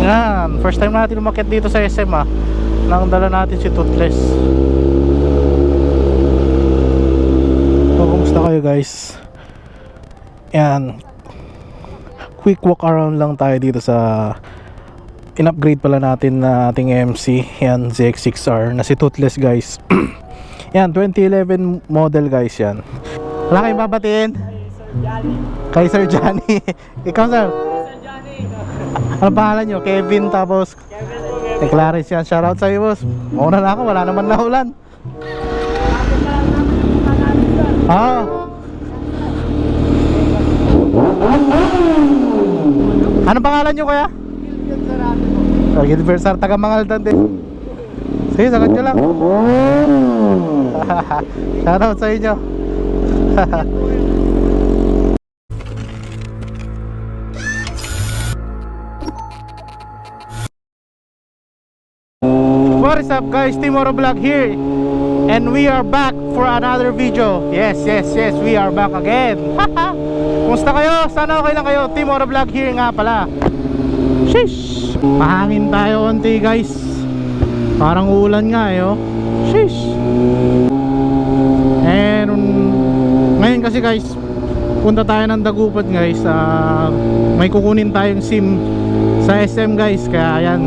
Yan, first time natin umakyat dito sa SM nang dala natin si Toothless. So, kumusta kayo guys? Yan, quick walk around lang tayo dito sa in-upgrade pala natin na ating MC. Yan, ZX6R na si Toothless guys. Yan, 2011 model guys yan. Wala kayong babatiin? Kay Sir Johnny. Ikaw sir? Sir Johnny. Ano pangalan nyo? Kevin tapos Kevin. Clarence yan. Shoutout sa iyo boss. Mauna na ako, wala naman na ulan. Anong pangalan nyo kuya? Gilbert Sar, taga Mangaldan din. Sige, sagot nyo lang. Shoutout sa inyo. What is up guys, Team Oro Vlog here. And we are back for another video. Yes, we are back again. Kumusta kayo? Sana okay lang kayo. Team Oro Vlog here nga pala. Sheesh, mahangin tayo konti guys. Parang uulan nga eh oh. Sheesh. And ngayon kasi guys, punta tayo ng Dagupan guys. May kukunin tayong SIM sa SM guys. Kaya yan,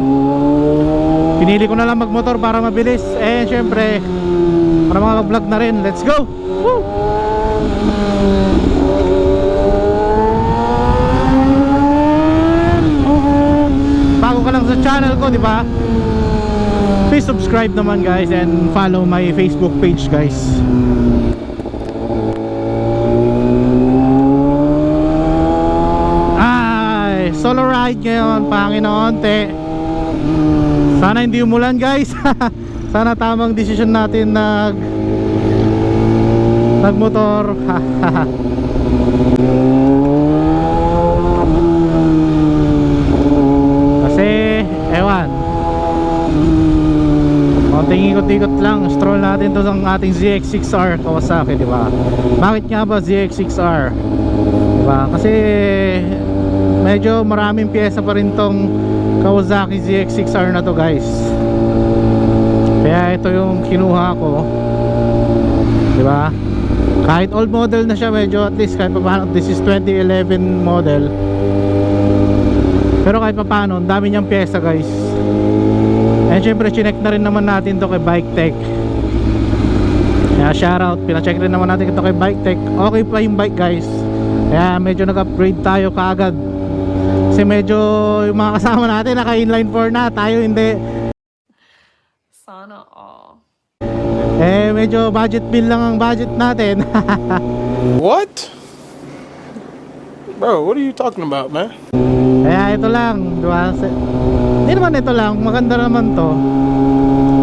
pinili ko na lang magmotor para mabilis. And syempre para makaka-vlog na rin. Let's go! Woo! Bago ka lang sa channel ko, di ba? Please subscribe naman guys and follow my Facebook page guys. Ay, solo ride ngayon, pangin na onte. Sana hindi umulan guys. Sana tamang desisyon natin nagmotor. Kasi ewan, konting ikot-ikot lang. Stroll natin to ng ating ZX6R Kawasaki, di ba? Bakit nga ba ZX6R? Di ba? Kasi medyo maraming pyesa pa rin tong Kawasaki ZX6R na to guys. Kaya ito yung kinuha ko, di ba? Kahit old model na siya, medyo at least kahit paano, this is 2011 model. Pero kahit paano, ang dami niyang pyesa guys. And syempre chinek na rin naman natin to kay Bike Tech. Kaya shoutout, pinacheck rin naman natin ito kay Bike Tech. Okay pa yung bike guys. Kaya medyo nag-upgrade tayo kaagad. Kasi medyo yung mga kasama natin naka inline 4 na, tayo hindi. Sana all. Medyo budget bill lang ang budget natin. What? Bro, what are you talking about, man? Kaya ito lang, diba? Hindi naman ito lang, maganda naman to.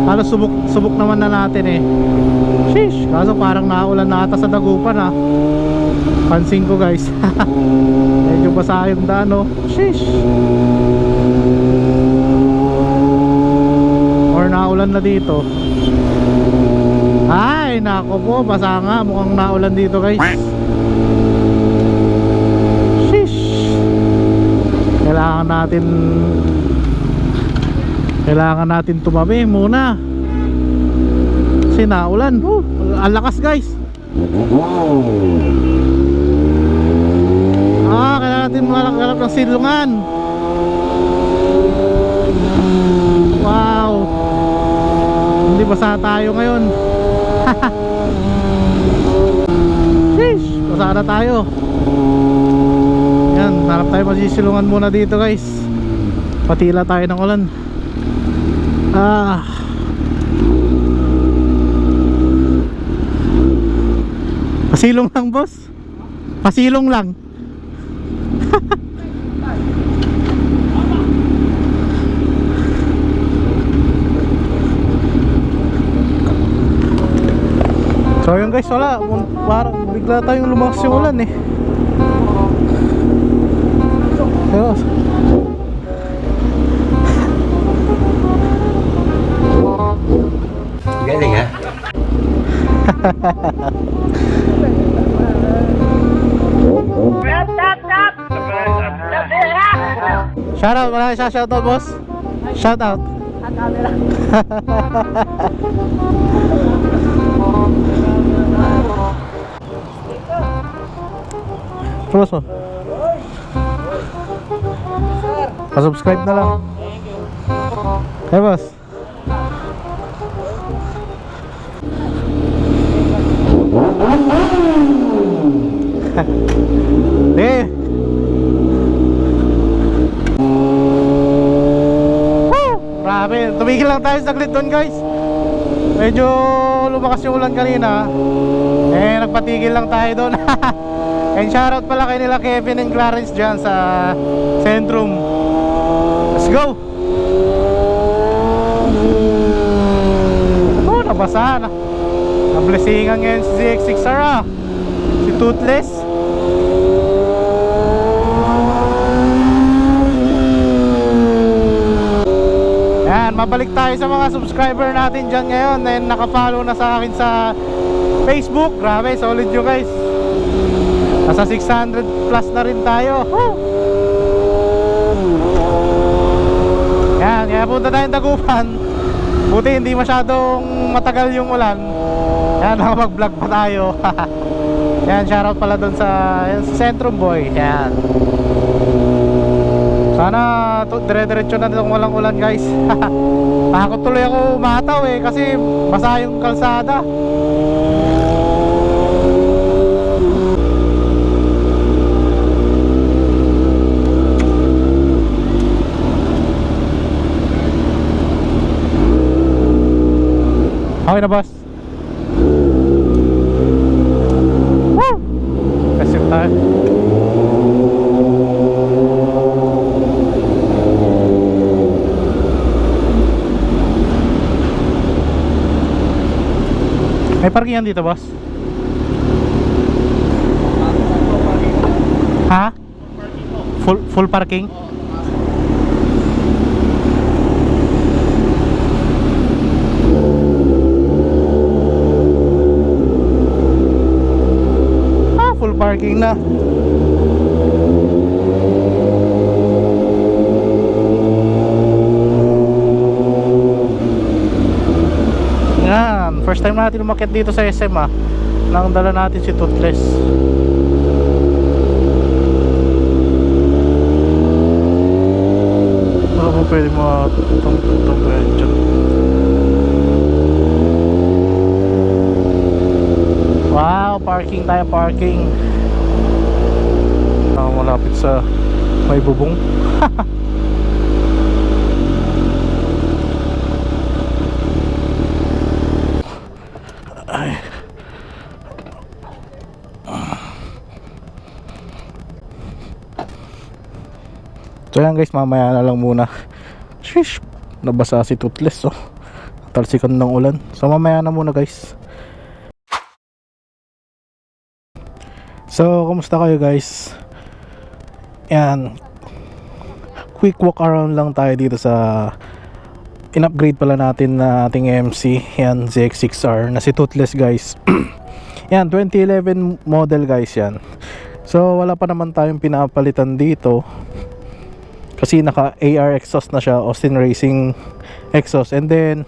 Halos subok naman na natin eh. Sheesh, kaso parang naulan na ata sa Dagupan ah. Pansin ko guys. Medyo basa yung daan oh. Sheesh. Or naulan na dito. Ay, nako po, basa nga. Mukhang naulan dito guys. Sheesh. Kailangan natin tumabi muna. Kasi naulan. Ang lakas guys. Kailangan natin malakgalap ng silungan. Wow. Hindi basa tayo ngayon. Sheesh, basa na tayo. Yan, harap tayo masisilungan muna dito guys. Patila tayo ng ulan. Pasilong lang boss. Pasilong lang. So yun guys, wala. Parang bigla tayong lumakas yung ulan eh. Pero galing ha. Shoutout, wala siya shoutout boss. Shoutout. Ang camera. Boss mo. Pa-subscribe na lang. Hey boss. Eh. Grabe, tumigil lang tayo saglit doon guys. Medyo lumakas yung ulan kanina. Eh, nagpatigil lang tayo doon. And shoutout pala kay nila Kevin and Clarence dyan sa Centrum. Let's go! Oh, nabasa na. Nablessingan ngayon si ZX6R ah. Si Toothless. Yan, mabalik tayo sa mga subscriber natin dyan ngayon na nakafollow na sa akin sa Facebook. Grabe, solid yun guys. Nasa 600 plus na rin tayo. Yan, kaya punta tayong Dagupan. Buti hindi masyadong matagal yung ulan. Yan, nakapag-vlog pa tayo. Yan, shoutout pala dun sa Centrum Boy. Yan. Sana dire-diretso na dito kung walang ulan guys. Takot tuloy ako umataw eh kasi basa yung kalsada. Okay na boss. Woo! Kasi tayo. May parkingan dito boss? Ha? Full parking? Full parking na. Yan, first time natin umakyat dito sa SM ah. Nang dala natin si Toothless. Ano po pwede mo tong dyan? Wow, parking tayo, parking. Malapit sa may bubong. Ay. So yan guys, mamaya na lang muna. Shish, nabasa si Toothless oh. Talsikan ng ulan. So mamaya na muna guys. So, kumusta kayo guys? Yan, quick walk around lang tayo dito sa in-upgrade pala natin na ating MC. Yan, ZX6R na si Toothless guys. Yan, 2011 model guys yan. So, wala pa naman tayong pinapalitan dito kasi naka AR exhaust na siya, Austin Racing exhaust. And then,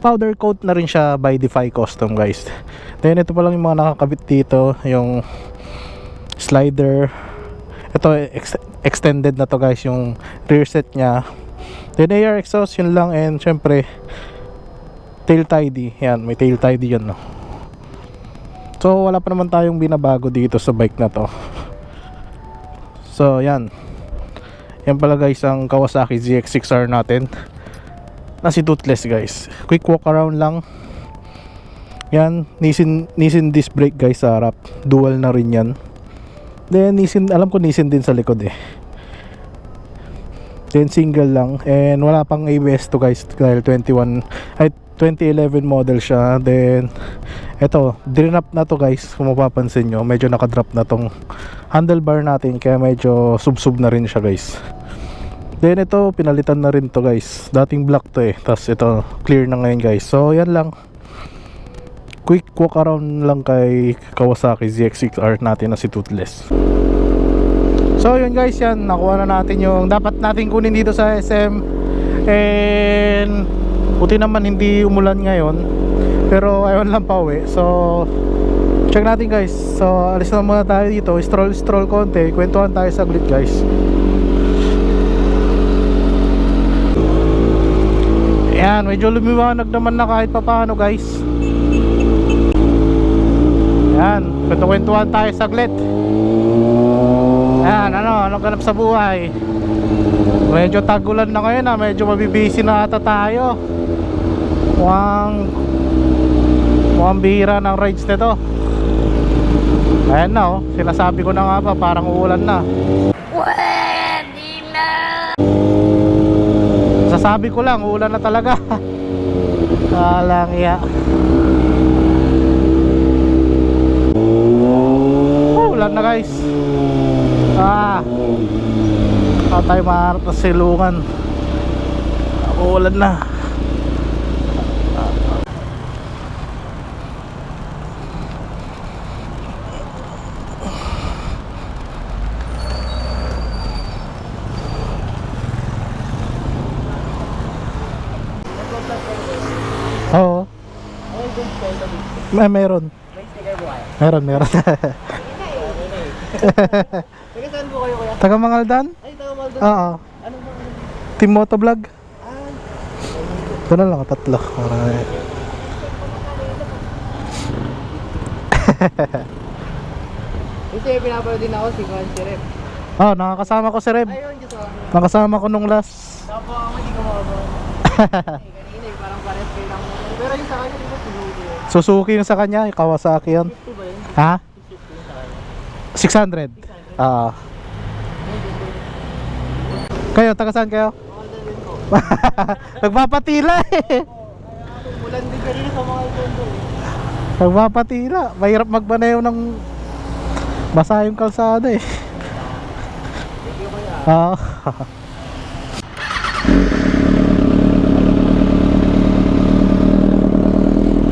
powder coat na rin siya by Defy Custom guys. Then, ito pa lang yung mga nakakabit dito, yung slider. Ito extended na to guys, yung rear set nya. Then AR exhaust, yun lang. And syempre tail tidy, yan, may tail tidy yan no. So wala pa naman tayong binabago dito sa bike na to. So yan pala guys ang Kawasaki ZX6R natin na si Toothless guys. Quick walk around lang. Yan, Nissin disc brake guys sa harap, dual na rin yan. Then Nissin, alam ko Nissin din sa likod eh. Then single lang. And wala pang ABS to guys dahil 2011 model siya. Then eto, drinap na to guys. Kung mapapansin nyo, medyo nakadrop na tong handlebar natin, kaya medyo sub-sub na rin siya guys. Then ito, pinalitan na rin to guys. Dating black to eh, tapos ito clear na ngayon guys. So yan lang, quick walk around lang kay Kawasaki ZX6R natin na si Toothless. So yun guys, yan, nakuha na natin yung dapat natin kunin dito sa SM. And buti naman hindi umulan ngayon, pero ayun lang pa uwi. So check natin guys. So alis na muna tayo dito, stroll konti, kwentuhan tayo saglit guys. Yan, medyo lumiwanag naman na kahit papaano guys. Yan, kwentuhan tayo saglit. Yan, anong ganap sa buhay? Medyo tagulan na ngayon, medyo mabibisi na ata tayo. Mukhang bihira ng rides nito. Ayan na oh, sinasabi ko na nga ba, parang uulan na. Pwede na. Sasabi ko lang, uulan na talaga. Alang iya. Ulan na guys. Tayo maharap na silungan. Uulan na. Oo. Meron. Meron. Taga saan po kayo kuya? Taga Mangaldan? Ay, taga Maldo. Oo. Anong mga Team Motovlog. Ah, Ito na lang, tatlo. Alright. kasi pinapanood din ako si Juan Sirep. Oh, nakakasama ko si Reb. Ayun, just ako. Nakasama ko nung last. Tapo ako, hindi ko makabaw. Kanina eh, parang pares kayo lang. Pero yung sa kanya, di ba sinudo yun? Suzuki yung sa kanya, yung Kawasaki yun. 50 ba yun? Ha? 50 yung sa kanya. 600. Oo. Kayo, taga saan kayo? Maldo din po. Nagpapatila eh. Mulan din kanina sa mga tondo eh. Nagpapatila. Mahirap magbaneyo ng basa yung kalsada eh. Thank you kuya. Oo.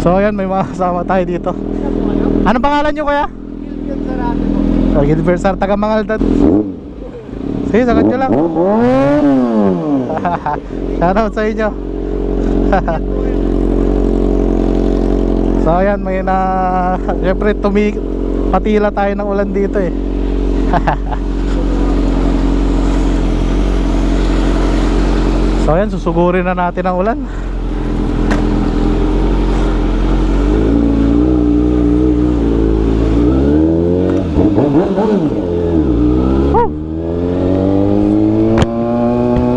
So ayan, may mga kasama tayo dito. Saan po kayo? Anong pangalan nyo kuya? Gilbert Sarate po. Gilbert Sar, taga Mangaldan. Sige, sagot nyo lang. Shoutout sa inyo. So ayan, may siyempre patila tayo ng ulan dito eh. So ayan, susugurin na natin ang ulan.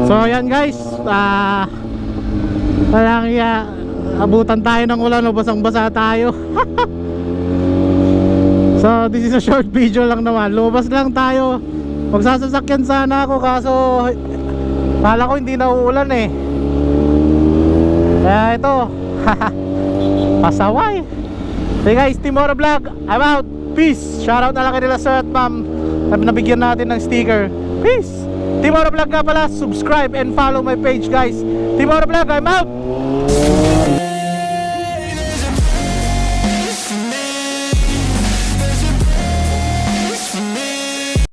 So ayan guys, walang iya, abutan tayo ng ulan o basang-basa tayo. So this is a short video lang naman. Lumabas lang tayo. Magsasasakyan sana ako kaso kala ko hindi na uulan eh. Kaya ito pasaway. So guys, Team Motovlog, I'm out. Peace. Shoutout na lang kanila sir at ma'am na nabigyan natin ng sticker. Peace. Team Motovlog nga pala, subscribe and follow my page guys. Team Motovlog, I'm out.